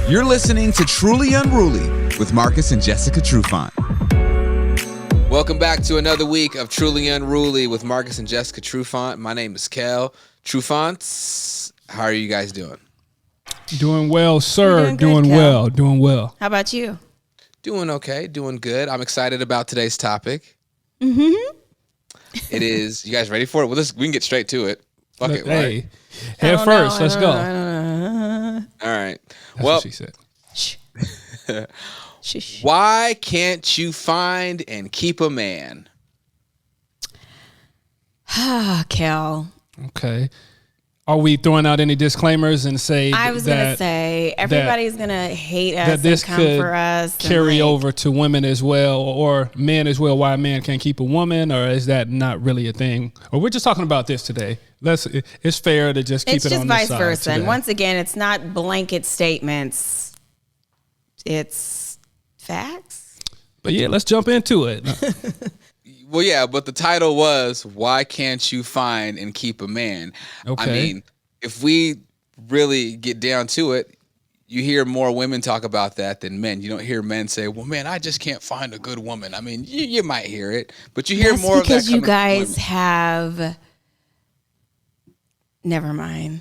You're listening to Truly Unruly with Marcus and Jessica Trufant. Welcome back to another week of Truly Unruly with Marcus and Jessica Trufant. My name is Kel. Trufants, how are you guys doing? Doing well, sir. Doing well. How about you? Doing okay, doing good. I'm excited about today's topic. Mm-hmm. It is, you guys ready for it? Well, we can get straight to it. Fuck it, right? Head first. Let's go. All right. That's what she said. Shh. Why can't you find and keep a man? Kel. Okay. Are we throwing out any disclaimers and say I was going to say, everybody's going to hate us and come for us. Carry over to women as well, or men as well, why a man can't keep a woman, or is that not really a thing? Or we're just talking about this today. It's fair to just keep it on this side. It's just vice versa. Today. And once again, it's not blanket statements. It's facts. But yeah, let's jump into it. Well, yeah, but the title was, why can't you find and keep a man? Okay. I mean, if we really get down to it, you hear more women talk about that than men. You don't hear men say, well, man, I just can't find a good woman. I mean, you might hear it, but you hear That's more of that because you coming guys from women. have... Never mind.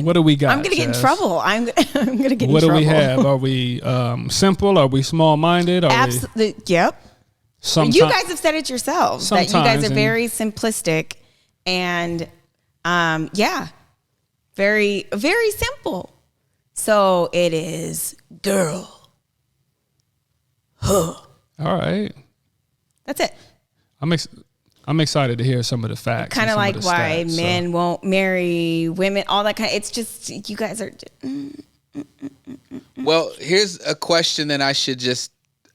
What do we got? I'm going to get in trouble. I'm going to get in trouble. What do we have? Are we simple? Are we small-minded? Absolutely. Yep. You guys have said it yourselves that you guys are very simplistic and, very, very simple. So it is, girl. All right. That's it. I'm excited to hear some of the facts. Kind of like why men won't marry women, all that kind of, it's just, you guys are. Well, here's a question that I should just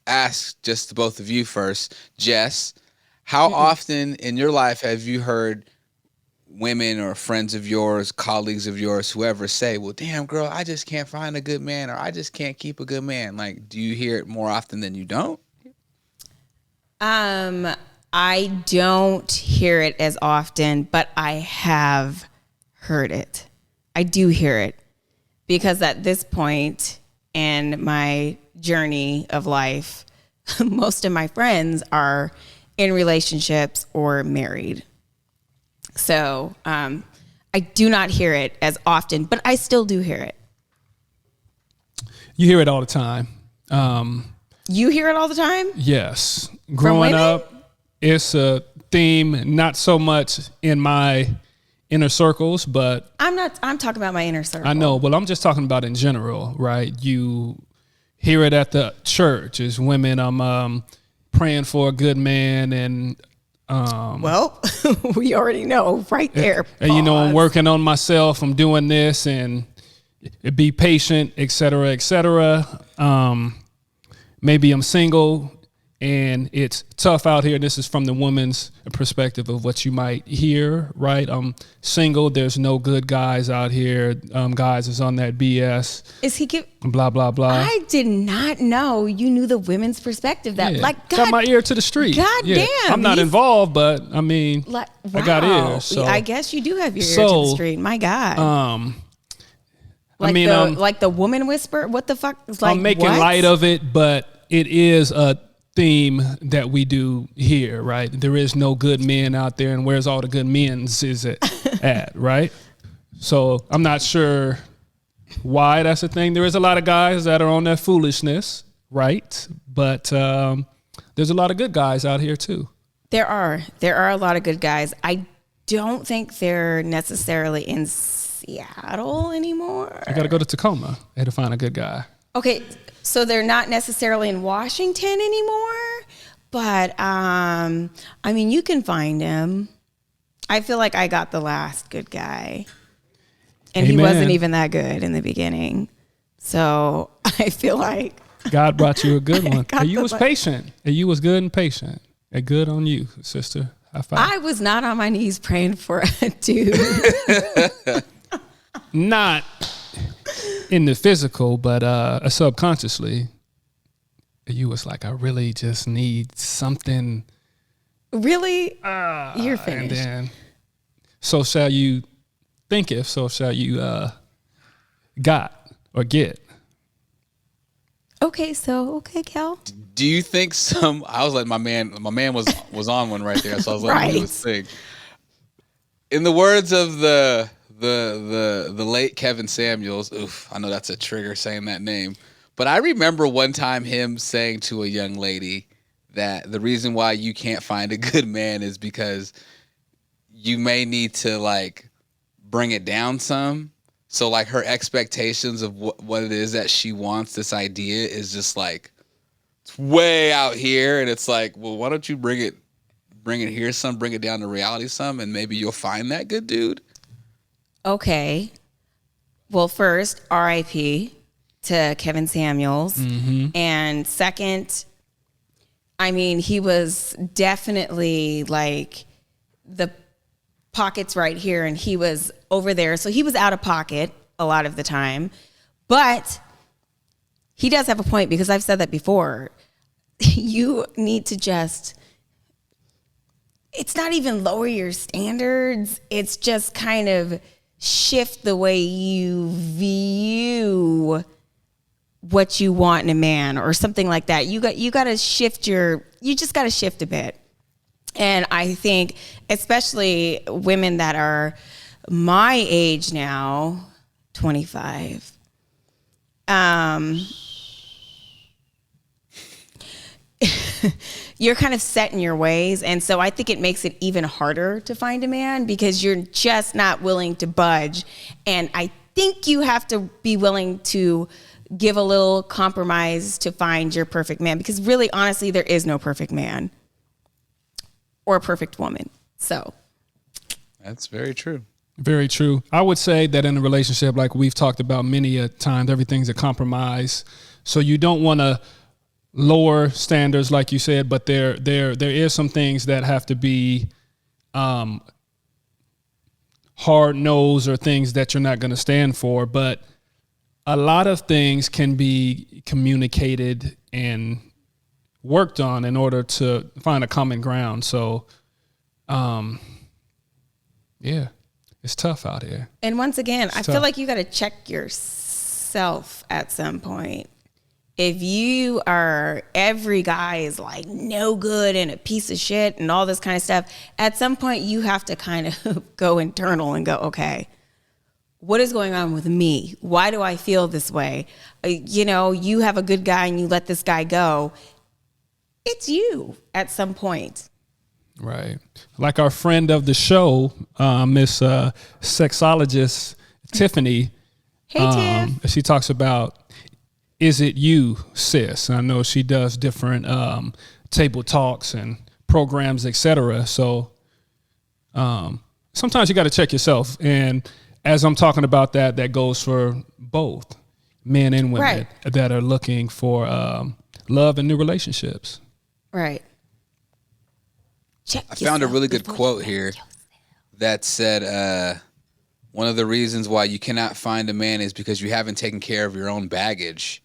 ask just to both of you first. Jess, how often in your life have you heard women or friends of yours, colleagues of yours, whoever say, well, damn, girl, I just can't find a good man, or I just can't keep a good man? Like, do you hear it more often than you don't? I don't hear it as often, but I have heard it. I do hear it because at this point in my journey of life, most of my friends are in relationships or married. So I do not hear it as often, but I still do hear it. You hear it all the time. You hear it all the time? Yes. Growing up, it's a theme, not so much in my inner circles, but... I'm talking about my inner circle. I know, well, I'm just talking about in general, right? You hear it at the church as women, I'm praying for a good man and... well, we already know right there. And, you know, I'm working on myself, I'm doing this, and be patient, et cetera, et cetera. Maybe I'm single and it's tough out here. This is from the woman's perspective of what you might hear, right? I'm single. There's no good guys out here. Guys is on that BS. Is he blah, blah, blah. I did not know you knew the women's perspective. That got my ear to the street. God damn. I'm not involved, but I mean, wow. I got ears. So. I guess you do have your ear to the street. My God. Like the woman whisper. What the fuck? Like, I'm making light of it, but it is a theme that we do here, right? There is no good men out there, and where's all the good men's is it at, right? So I'm not sure why that's a thing. There is a lot of guys that are on that foolishness, right? But there's a lot of good guys out here too. There are a lot of good guys. I don't think they're necessarily in Seattle anymore. You got to go to Tacoma to find a good guy. Okay. So they're not necessarily in Washington anymore, but I mean, you can find him. I feel like I got the last good guy, and He wasn't even that good in the beginning. So I feel like God brought you a good one. And you was patient, and you was good and patient. And good on you, sister. High five. I was not on my knees praying for a dude. Not in the physical, but subconsciously, you was like, I really just need something. Really? You're finished. And then, so shall you thinketh, so shall you got or get. Okay, Kel. Do you think I was like, my man was on one right there, so I was letting him do his thing. In the words of the late Kevin Samuels, oof, I know that's a trigger saying that name, but I remember one time him saying to a young lady that the reason why you can't find a good man is because you may need to like bring it down some. So like her expectations of what it is that she wants, this idea is just like, it's way out here. And it's like, well, why don't you bring it here some, bring it down to reality some, and maybe you'll find that good dude. Okay. Well, first, RIP to Kevin Samuels. Mm-hmm. And second, I mean, he was definitely like the pockets right here and he was over there. So he was out of pocket a lot of the time. But he does have a point because I've said that before. You need to just, it's not even lower your standards. It's just kind of shift the way you view what you want in a man or something like that. You got to shift you just got to shift a bit. And I think especially women that are my age now, 25, you're kind of set in your ways. And so I think it makes it even harder to find a man because you're just not willing to budge. And I think you have to be willing to give a little compromise to find your perfect man because really, honestly, there is no perfect man or a perfect woman. So that's very true. Very true. I would say that in a relationship, like we've talked about many a times, everything's a compromise. So you don't want to lower standards, like you said, but there is some things that have to be hard nosed or things that you're not going to stand for. But a lot of things can be communicated and worked on in order to find a common ground. So, yeah, it's tough out here. And once again, I feel like you got to check yourself at some point. If you are, every guy is like no good and a piece of shit and all this kind of stuff, at some point you have to kind of go internal and go, okay, what is going on with me? Why do I feel this way? You have a good guy and you let this guy go. It's you at some point. Right. Like our friend of the show, Miss Sexologist Tiffany. Hey, Tiff. She talks about, is it you, sis? I know she does different table talks and programs, etc. So sometimes you got to check yourself. And as I'm talking about that goes for both men and women that are looking for love and new relationships. Right. I found a really good quote here that said, one of the reasons why you cannot find a man is because you haven't taken care of your own baggage.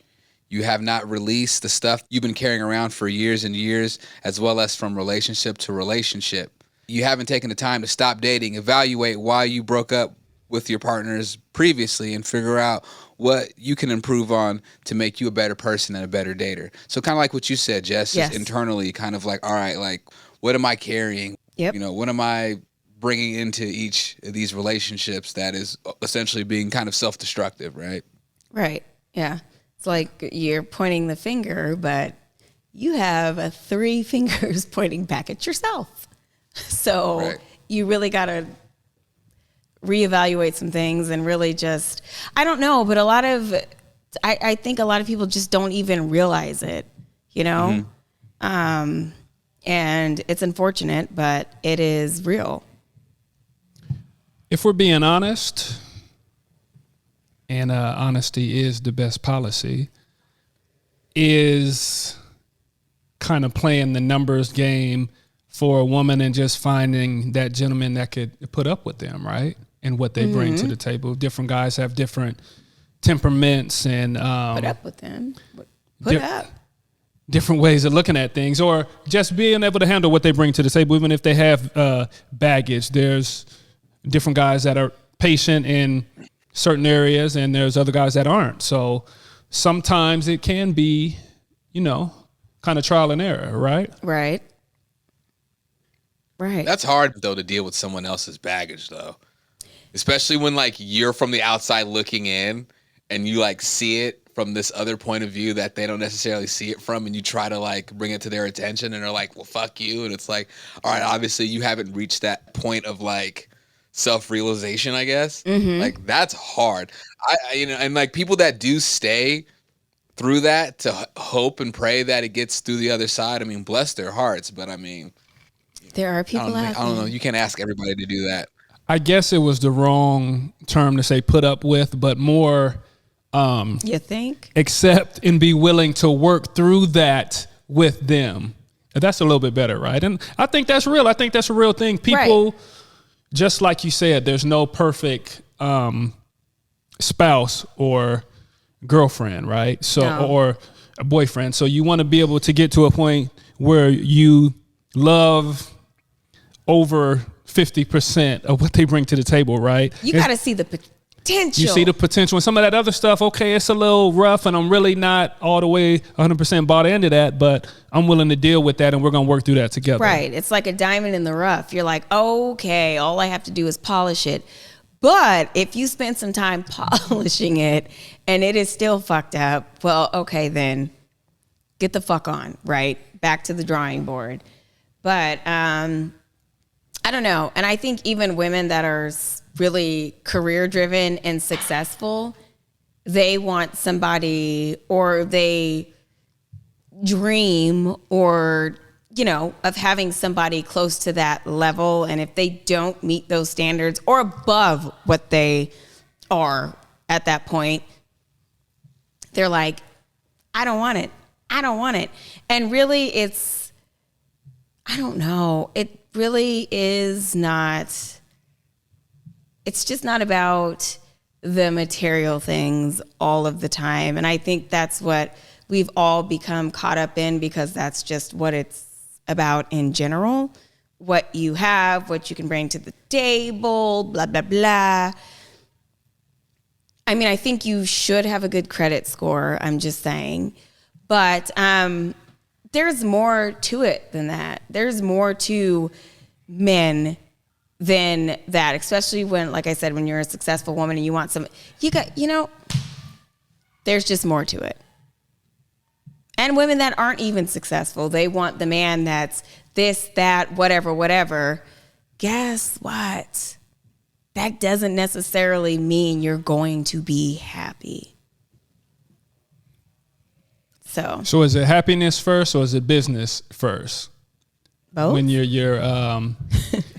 You have not released the stuff you've been carrying around for years and years, as well as from relationship to relationship. You haven't taken the time to stop dating, evaluate why you broke up with your partners previously, and figure out what you can improve on to make you a better person and a better dater. So kind of like what you said, Jess, yes. Internally kind of like, all right, like, what am I carrying? Yep. What am I bringing into each of these relationships that is essentially being kind of self-destructive, right? Right. Yeah. It's like you're pointing the finger, but you have 3 fingers pointing back at yourself. So you really got to reevaluate some things and really just, I don't know, but I think a lot of people just don't even realize it, Mm-hmm. And it's unfortunate, but it is real. If we're being honest, and honesty is the best policy, is kind of playing the numbers game for a woman and just finding that gentleman that could put up with them, right? And what they bring to the table. Different guys have different temperaments and put up with them. Put up. Different ways of looking at things, or just being able to handle what they bring to the table, even if they have baggage. There's different guys that are patient in certain areas, and there's other guys that aren't. So sometimes it can be, kind of trial and error, right? Right. That's hard though to deal with someone else's baggage though. Especially when like you're from the outside looking in and you like see it from this other point of view that they don't necessarily see it from, and you try to like bring it to their attention and they're like, well, fuck you. And it's like, all right, obviously you haven't reached that point of like self-realization, I guess. Like that's hard. And like people that do stay through that to hope and pray that it gets through the other side, I mean, bless their hearts. But I mean, there are people I don't know. You can't ask everybody to do that. I guess it was the wrong term to say put up with, but more you think? Accept and be willing to work through that with them. That's a little bit better, right? And I think that's real. I think that's a real thing. People, just like you said, there's no perfect spouse or girlfriend, right? So or a boyfriend. So you want to be able to get to a point where you love over 50% of what they bring to the table, right? You got to see the potential. You see the potential. And some of that other stuff, okay, it's a little rough and I'm really not all the way 100% bought into that, but I'm willing to deal with that and we're going to work through that together. Right. It's like a diamond in the rough. You're like, okay, all I have to do is polish it. But if you spend some time polishing it and it is still fucked up, well, okay, then get the fuck on, right? Back to the drawing board. But I don't know. And I think even women that are really career driven and successful, they want somebody, or they dream, or, of having somebody close to that level. And if they don't meet those standards or above what they are at that point, they're like, I don't want it. I don't want it. And really I don't know. It really is not. It's just not about the material things all of the time. And I think that's what we've all become caught up in, because that's just what it's about in general. What you have, what you can bring to the table, blah, blah, blah. I mean, I think you should have a good credit score, I'm just saying. But there's more to it than that. There's more to men than that, especially when, like I said, when you're a successful woman and you want there's just more to it. And women that aren't even successful, they want the man that's this, that, whatever. Guess what? That doesn't necessarily mean you're going to be happy. So is it happiness first or is it business first? Both. When you're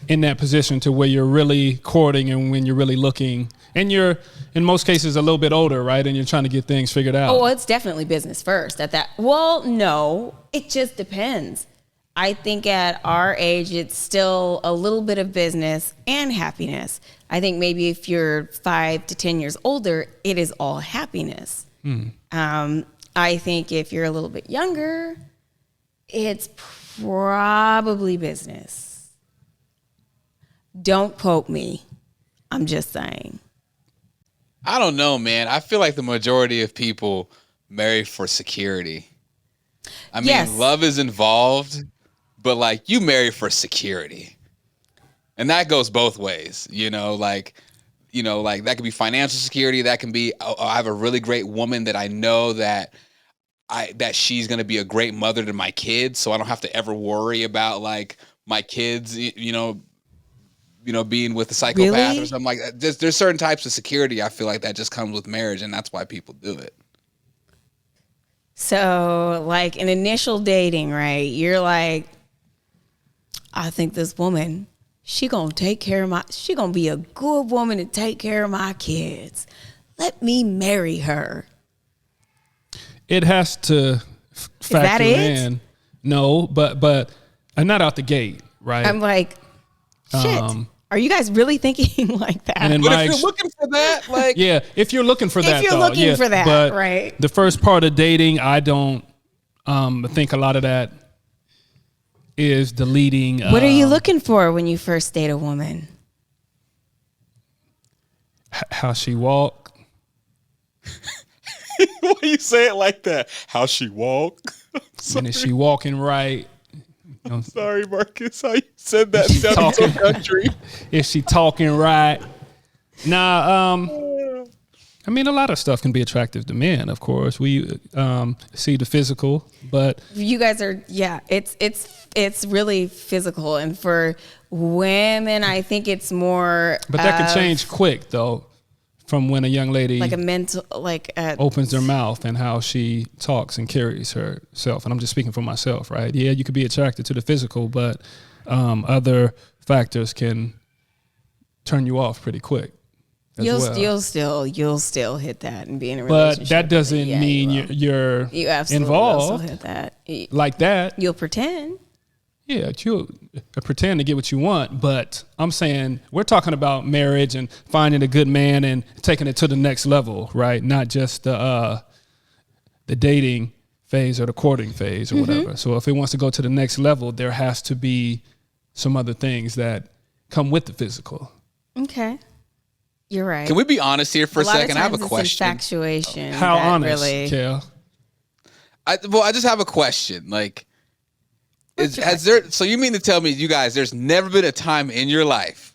in that position to where you're really courting and when you're really looking, and you're in most cases a little bit older, right? And you're trying to get things figured out. Oh, well, it's definitely business first at that. Well, no, it just depends. I think at our age, it's still a little bit of business and happiness. I think maybe if you're 5 to 10 years older, it is all happiness. I think if you're a little bit younger, it's probably business. Don't quote me. I'm just saying. I don't know, man. I feel like the majority of people marry for security. I mean, Yes. Love is involved, but like you marry for security. And that goes both ways, like that could be financial security. That can be, I have a really great woman that I know that she's going to be a great mother to my kids. So I don't have to ever worry about like my kids, being with a psychopath Really? or something like that. There's certain types of security I feel like that just comes with marriage, and that's why people do it. So like in initial dating, right? You're like, I think this woman, she gonna be a good woman to take care of my kids. Let me marry her. It has to factor that it? in. No, but not out the gate, right? I'm like, shit. Are you guys really thinking like that? And in But my if you're looking for that, like, yeah, if you're looking for that, you're though, looking yeah, for that, but right. The first part of dating, I don't think a lot of that is the leading. What are you looking for when you first date a woman? How she walk. Why you say it like that? How she walk? And is she walking right? Sorry, Marcus. How you said that sounded so country. Is she talking right? Nah, I mean, a lot of stuff can be attractive to men, of course. We see the physical, but You guys are, yeah, it's really physical. And for women, I think it's more. But that can change quick, though, from when a young lady like a mental, opens their mouth and how she talks and carries herself. And I'm just speaking for myself, right? Yeah, you could be attracted to the physical, but other factors can turn you off pretty quick. You'll still hit that and be in a relationship. But that doesn't mean you're you absolutely involved will still hit that. like that. You'll pretend. Yeah, you'll pretend to get what you want, but I'm saying we're talking about marriage and finding a good man and taking it to the next level, right? Not just the dating phase or the courting phase or whatever. So if it wants to go to the next level, there has to be some other things that come with the physical. Okay. You're right. Can we be honest here for a second? I have a question. Infatuation. How honest, really, Kel? I just have a question. Like, so you mean to tell me, you guys, there's never been a time in your life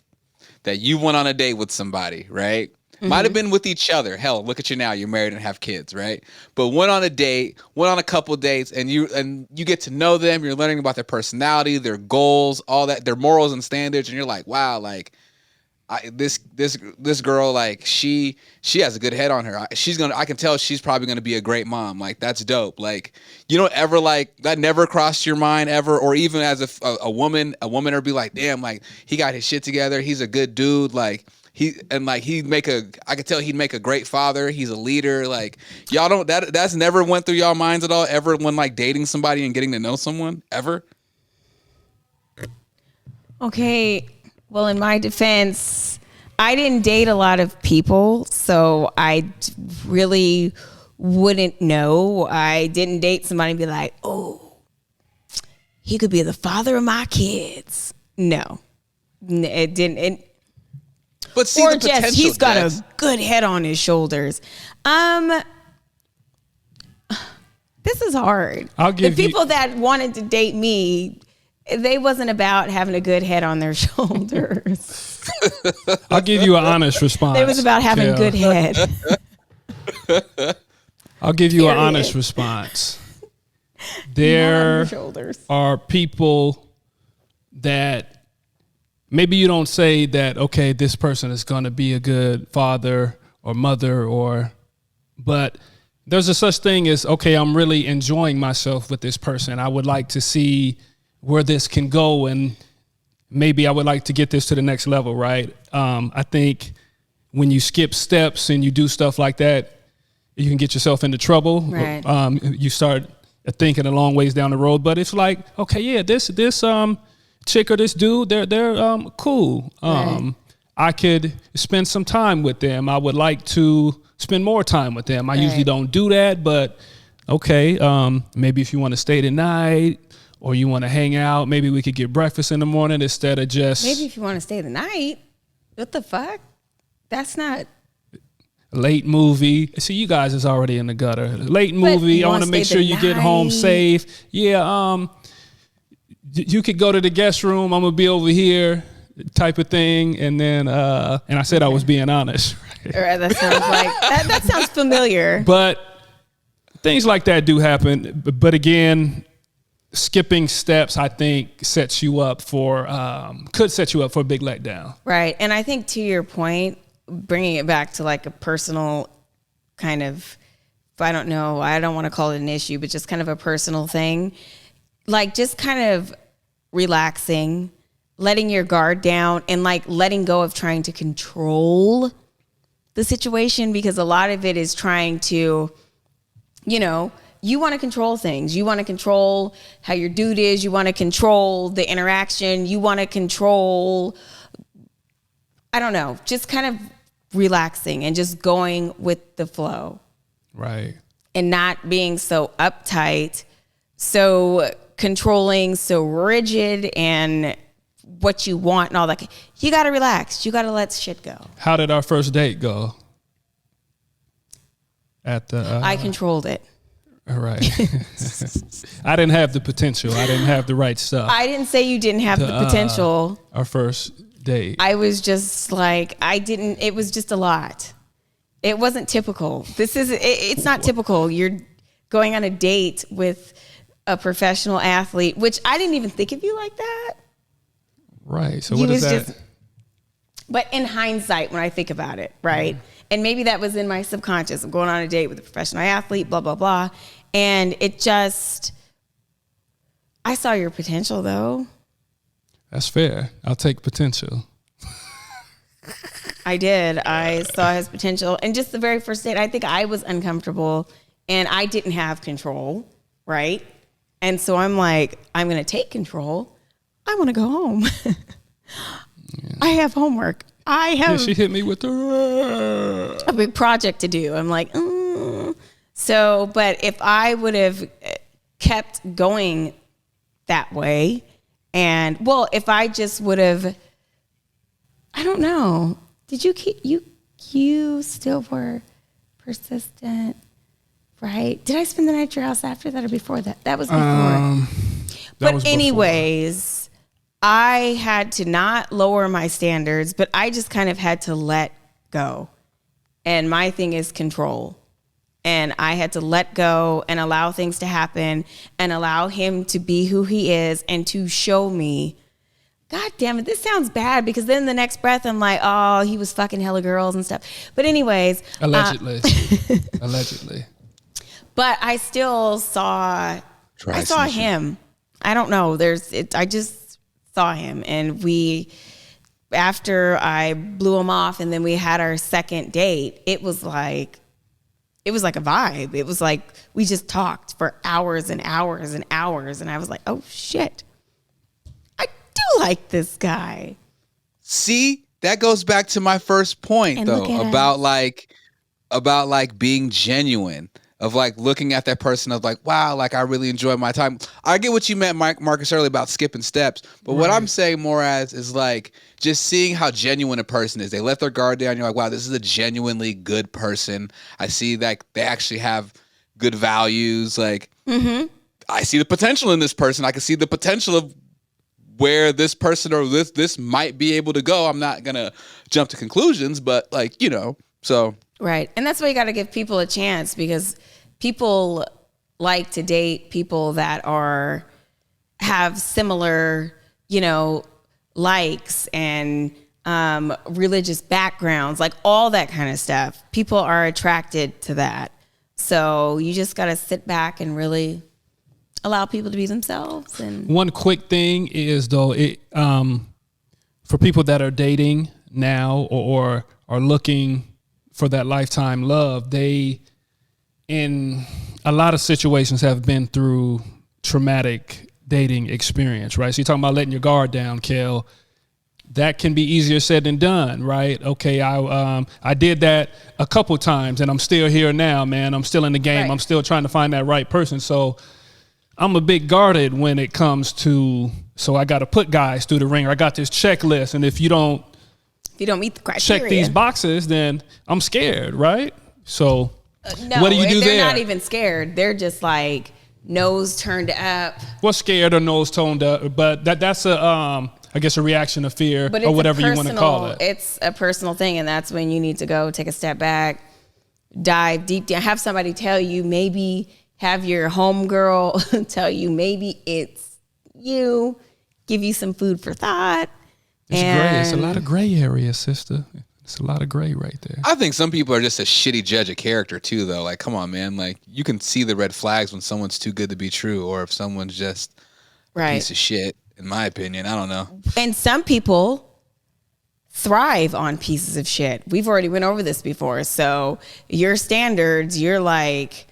that you went on a date with somebody, right? Might have been with each other. Hell, look at you now. You're married and have kids, right? But went on a date, went on a couple dates, and you get to know them. You're learning about their personality, their goals, all that, their morals and standards, and you're like, wow, like, this girl, like she has a good head on her. I can tell she's probably gonna be a great mom. Like, that's dope. Like, you don't ever, like, that never crossed your mind ever, or even as a woman or be like, damn, like, he got his shit together. He's a good dude. Like, I could tell he'd make a great father. He's a leader. Like, y'all don't, that's never went through y'all minds at all ever when, like, dating somebody and getting to know someone ever? Okay. Well, in my defense, I didn't date a lot of people, so I really wouldn't know. I didn't date somebody and be like, oh, he could be the father of my kids. No, it didn't. But see, or the potential, just he's got a good head on his shoulders. This is hard. The people that wanted to date me, they wasn't about having a good head on their shoulders. I'll give you an honest response. It was about having a good head. I'll give you an honest response. There are people that maybe you don't say that, okay, this person is going to be a good father or mother, but there's a such thing as, okay, I'm really enjoying myself with this person. I would like to see where this can go, and maybe I would like to get this to the next level, right? I think when you skip steps and you do stuff like that, you can get yourself into trouble. Right. You start thinking a long ways down the road, but it's like, okay, yeah, this chick or this dude, they're cool. Right. I could spend some time with them. I would like to spend more time with them. I usually don't do that, but okay, maybe if you want to stay the night, or you want to hang out, maybe we could get breakfast in the morning instead of just... Maybe if you want to stay the night. What the fuck? That's not... Late movie. See, you guys is already in the gutter. Late movie. I want to make sure you get home safe. Yeah, you could go to the guest room. I'm going to be over here type of thing. And then, and I said I was being honest. Right? That sounds like... that sounds familiar. But things like that do happen. But again... skipping steps, I think, could set you up for a big letdown. Right. And I think to your point, bringing it back to like a personal kind of, I don't want to call it an issue, but just kind of a personal thing, like just kind of relaxing, letting your guard down, and like letting go of trying to control the situation, because a lot of it is trying to, you want to control things. You want to control how your dude is. You want to control the interaction. You want to control, I don't know, just kind of relaxing and just going with the flow. Right. And not being so uptight, so controlling, so rigid, and what you want and all that. You got to relax. You got to let shit go. How did our first date go? at the. I controlled it. Right. I didn't have the potential. I didn't have the right stuff. I didn't say you didn't have the potential. Our first date. I was just like, it was just a lot. It wasn't typical. It's not typical. You're going on a date with a professional athlete, which I didn't even think of you like that. Right. So what is that? But in hindsight, when I think about it, right? And maybe that was in my subconscious. I'm going on a date with a professional athlete, blah, blah, blah. And it just, I saw your potential though. That's fair. I'll take potential. I did. I saw his potential. And just the very first date, I think I was uncomfortable and I didn't have control, right? And so I'm like, I'm going to take control. I want to go home. I have homework. She hit me with a big project to do. I'm like, So, but if I would have kept going that way and, well, if I just would have, I don't know. Did you you still were persistent, right? Did I spend the night at your house after that or before that? That was before. But anyways, I had to not lower my standards, but I just kind of had to let go. And my thing is control. And I had to let go and allow things to happen and allow him to be who he is and to show me, God damn it, this sounds bad because then the next breath I'm like, oh, he was fucking hella girls and stuff. But anyways. Allegedly. Allegedly. But I still saw him. I don't know. I just saw him and after I blew him off and then we had our second date, it was like a vibe. It was like we just talked for hours and hours and hours. And I was like, oh shit, I do like this guy. See, that goes back to my first point And though, about like being genuine, of like looking at that person of like, wow, like I really enjoyed my time. I get what you meant, Marcus, earlier about skipping steps. But what I'm saying more as is like just seeing how genuine a person is. They let their guard down. You're like, wow, this is a genuinely good person. I see that they actually have good values. Like, I see the potential in this person. I can see the potential of where this person or this might be able to go. I'm not going to jump to conclusions, but like, so. Right. And that's why you got to give people a chance because people like to date people that have similar, likes and religious backgrounds, like all that kind of stuff. People are attracted to that. So you just got to sit back and really allow people to be themselves. And one quick thing is though, for people that are dating now or are looking for that lifetime love, they, in a lot of situations, have been through traumatic dating experience, right? So you're talking about letting your guard down, Kel. That can be easier said than done, right? Okay, I did that a couple times, and I'm still here now, man. I'm still in the game. Right. I'm still trying to find that right person. So I'm a bit guarded when it comes to, so I got to put guys through the ringer. I got this checklist, and if you don't meet the criteria, check these boxes, then I'm scared, right? So no, what do you do there? They're not even scared. They're just like nose turned up. Well, scared or nose toned up, but that's I guess a reaction of fear or whatever you want to call it. It's a personal thing, and that's when you need to go take a step back, dive deep down, have somebody tell you, maybe have your homegirl tell you maybe it's you, give you some food for thought. It's gray. It's a lot of gray area, sister. It's a lot of gray right there. I think some people are just a shitty judge of character too, though. Like, come on, man. Like, you can see the red flags when someone's too good to be true, or if someone's just a piece of shit. In my opinion, I don't know. And some people thrive on pieces of shit. We've already went over this before. So your standards, you're like,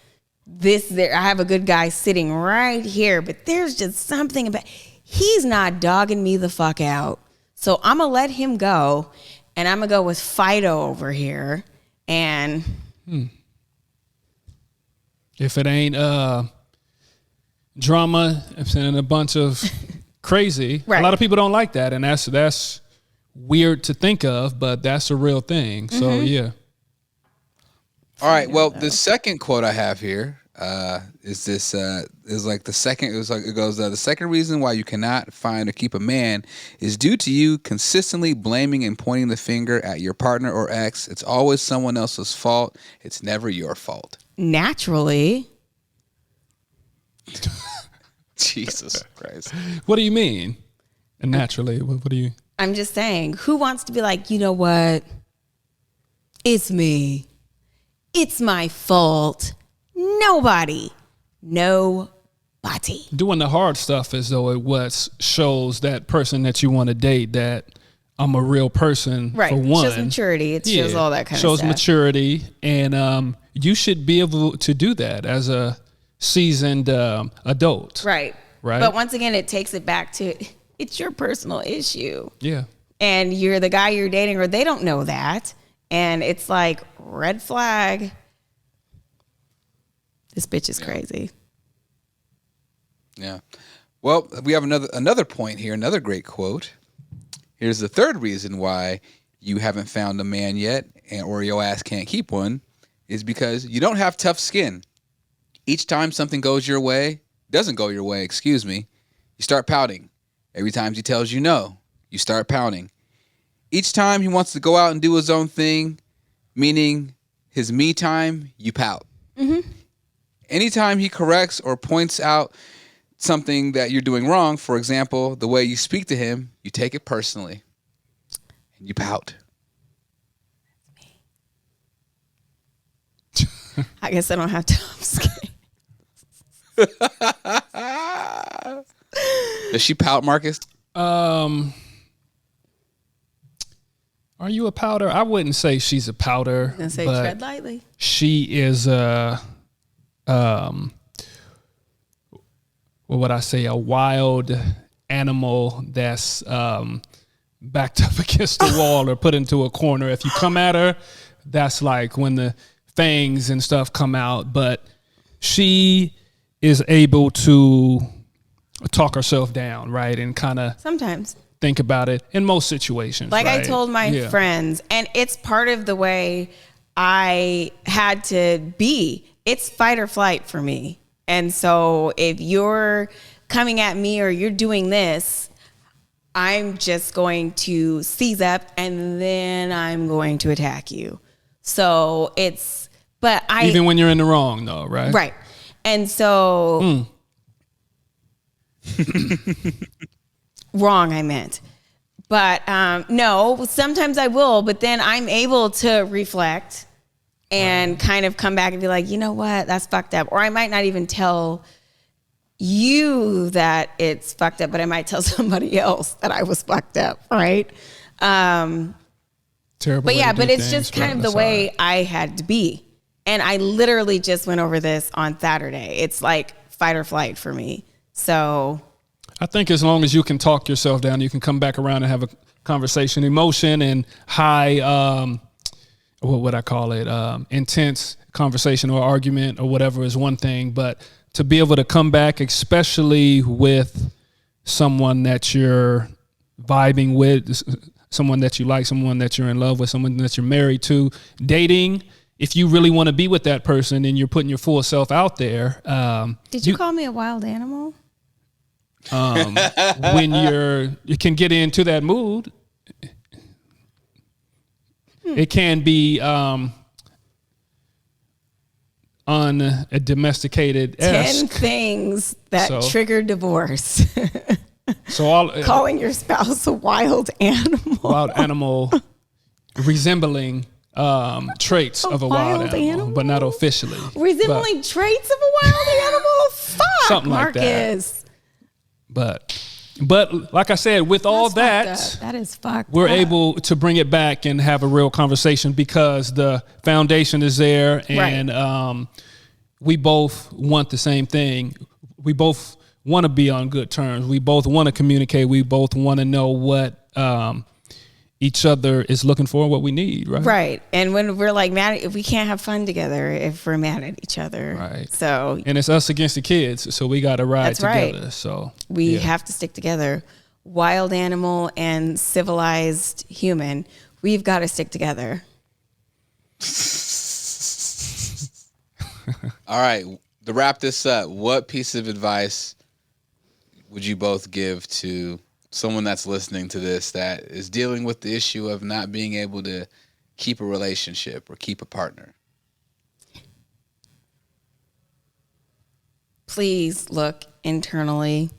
I have a good guy sitting right here, but there's just something about, he's not dogging me the fuck out. So I'm going to let him go, and I'm going to go with Fido over here. And if it ain't drama and a bunch of crazy, right. A lot of people don't like that, and that's weird to think of, but that's a real thing. So yeah. All right. Well, the second quote I have here is this. Is like the second. It was like it goes. The second reason why you cannot find or keep a man is due to you consistently blaming and pointing the finger at your partner or ex. It's always someone else's fault. It's never your fault. Naturally. Jesus Christ. What do you mean? And naturally, what do you? I'm just saying, who wants to be like, you know what? It's me. It's my fault. Nobody. Doing the hard stuff as though it was shows that person that you want to date that I'm a real person. Right. For one, shows maturity. It shows all that kind of stuff. Shows maturity, and you should be able to do that as a seasoned adult. Right. Right. But once again, it takes it back to it's your personal issue. Yeah. And you're the guy you're dating, or they don't know that, and it's like red flag. This bitch is crazy. Yeah. Well, we have another point here, another great quote. Here's the third reason why you haven't found a man yet, or your ass can't keep one, is because you don't have tough skin. Each time something doesn't go your way, you start pouting. Every time he tells you no, you start pouting. Each time he wants to go out and do his own thing, meaning his me time, you pout. Mm-hmm. Anytime he corrects or points out something that you're doing wrong, for example, the way you speak to him, you take it personally and you pout. I guess I don't have tough skin. Does she pout, Marcus? Are you a pouter? I wouldn't say she's a pouter. I'm gonna say but tread lightly. She is what would I say? A wild animal that's backed up against the wall or put into a corner. If you come at her, that's like when the fangs and stuff come out. But she is able to talk herself down, right? And kind of sometimes think about it in most situations. Like right? I told my friends, and it's part of the way I had to be. It's fight or flight for me. And so if you're coming at me or you're doing this, I'm just going to seize up and then I'm going to attack you. So even when you're in the wrong though, right? Right. And so wrong, I meant. But no, sometimes I will, but then I'm able to reflect and kind of come back and be like, you know what, that's fucked up. Or I might not even tell you that it's fucked up, but I might tell somebody else that I was fucked up, right? Terrible. But yeah, but it's just kind of the way I had to be. And I literally just went over this on Saturday. It's like fight or flight for me. So I think as long as you can talk yourself down, you can come back around and have a conversation. Emotion and high, what would I call it? Intense conversation or argument or whatever is one thing, but to be able to come back, especially with someone that you're vibing with, someone that you like, someone that you're in love with, someone that you're married to, dating, if you really want to be with that person and you're putting your full self out there. Did you call me a wild animal? When you can get into that mood, it can be undomesticated. 10 things that trigger divorce. Calling your spouse a wild animal. Wild animal resembling traits of a wild animal, but not officially. Resembling traits of a wild animal? Fuck, something Marcus. Like that. But like I said, with all that is fucked we're up. able to bring it back and have a real conversation because the foundation is there and we both want the same thing. We both want to be on good terms. We both want to communicate. We both want to know what each other is looking for, what we need, right? Right. And when we're like mad, if we can't have fun together if we're mad at each other. Right. So and it's us against the kids, so we got to ride together. Right. So we have to stick together. Wild animal and civilized human, we've got to stick together. All right. To wrap this up, what piece of advice would you both give to someone that's listening to this that is dealing with the issue of not being able to keep a relationship or keep a partner? Please look internally.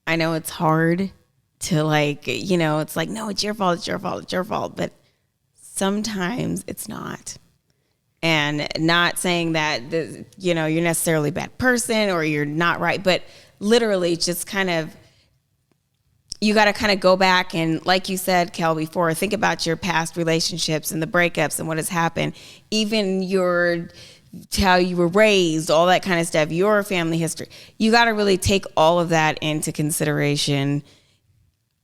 I know it's hard to it's like, no, it's your fault, it's your fault, it's your fault. But sometimes it's not. And not saying that, you're necessarily a bad person or you're not right, but literally just kind of, you got to kind of go back and, like you said, Kel, before, think about your past relationships and the breakups and what has happened, even how you were raised, all that kind of stuff, your family history. You got to really take all of that into consideration.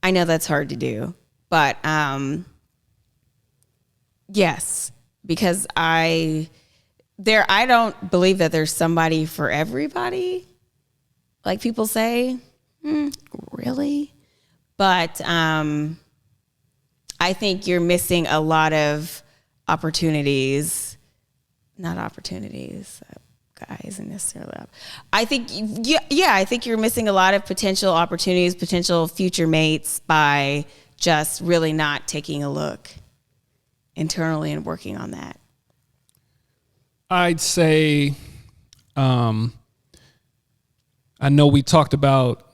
I know that's hard to do, but yes. Because I don't believe that there's somebody for everybody, like people say. Really? But I think you're missing a lot of opportunities. Not opportunities. Guy isn't necessarily up. I think, I think you're missing a lot of potential opportunities, potential future mates by just really not taking a look internally and working on that. I'd say, I know we talked about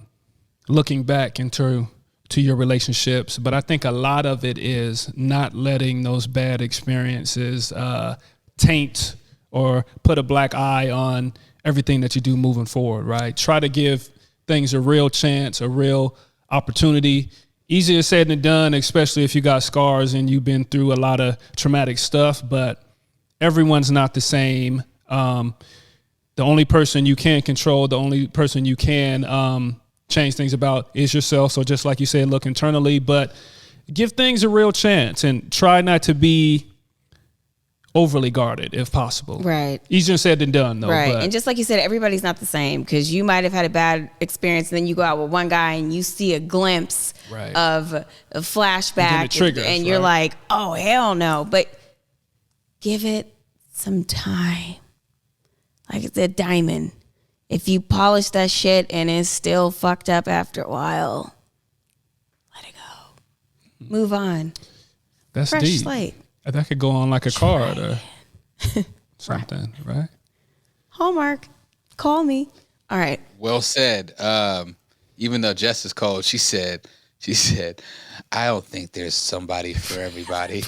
looking back to your relationships, but I think a lot of it is not letting those bad experiences taint or put a black eye on everything that you do moving forward, right? Try to give things a real chance, a real opportunity. Easier said than done, especially if you got scars and you've been through a lot of traumatic stuff, but everyone's not the same. The only person you can control, the only person you can change things about is yourself. So just like you said, look internally, but give things a real chance and try not to be overly guarded if possible. Right. Easier said than done, though. Right. But. And just like you said, everybody's not the same, because you might have had a bad experience and then you go out with one guy and you see a glimpse of a flashback and you're like, oh, hell no. But give it some time. Like it's a diamond. If you polish that shit and it's still fucked up after a while, let it go. Move on. That's Fresh deep. slate. That could go on like a card or something, right? Hallmark, call me. All right. Well said. Even though Jess is cold, she said, I don't think there's somebody for everybody.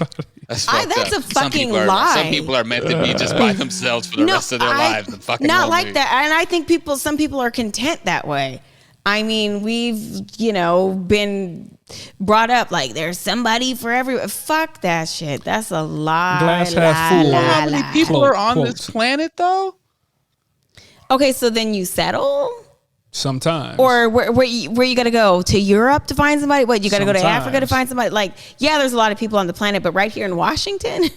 That's a fucking lie. Some people are meant to be just by themselves for the rest of their lives. The fucking not like that. And I think some people are content that way. I mean, we've, been brought up like there's somebody for everyone. Fuck that shit. That's a lie. Glass half full. How many people are on this planet, though? Okay, so then you settle? Sometimes. Or where you got to go? To Europe to find somebody? What, you got to go to Africa to find somebody? Like, yeah, there's a lot of people on the planet, but right here in Washington?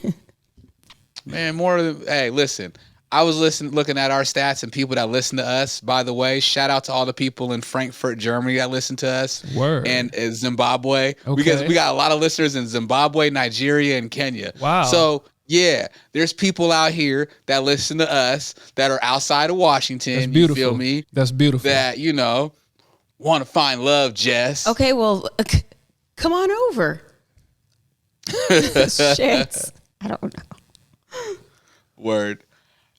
Man, hey, listen. I was looking at our stats and people that listen to us. By the way, shout out to all the people in Frankfurt, Germany that listen to us. Word. And Zimbabwe. Okay. We got a lot of listeners in Zimbabwe, Nigeria, and Kenya. Wow. So, yeah, there's people out here that listen to us that are outside of Washington. That's beautiful. You feel me? That's beautiful. That, want to find love, Jess. Okay, well, come on over. Shit. I don't know. Word.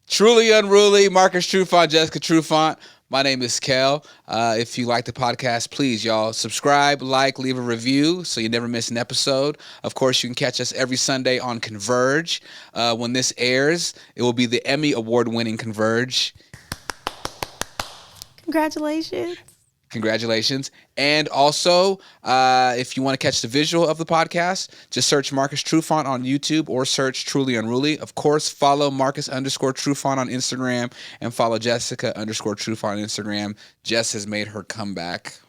Truly Unruly, Marcus Trufant, Jessica Trufant. My name is Kel. If you like the podcast, please, y'all, subscribe, leave a review so you never miss an episode. Of course, you can catch us every Sunday on Converge. When this airs, it will be the Emmy Award-winning Converge. Congratulations. And also, if you want to catch the visual of the podcast, just search Marcus Trufant on YouTube or search Truly Unruly. Of course, follow Marcus_Trufant on Instagram and follow Jessica_Trufant on Instagram. Jess has made her comeback.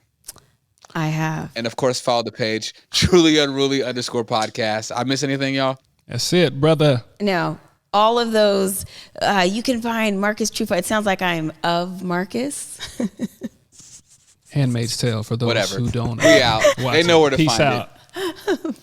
I have. And of course, follow the page Truly Unruly_podcast. I miss anything, y'all? That's it, brother. No. All of those, you can find Marcus Trufant. It sounds like I'm of Marcus. Handmaid's Tale for those who don't. We out. They know where to Peace find out. it.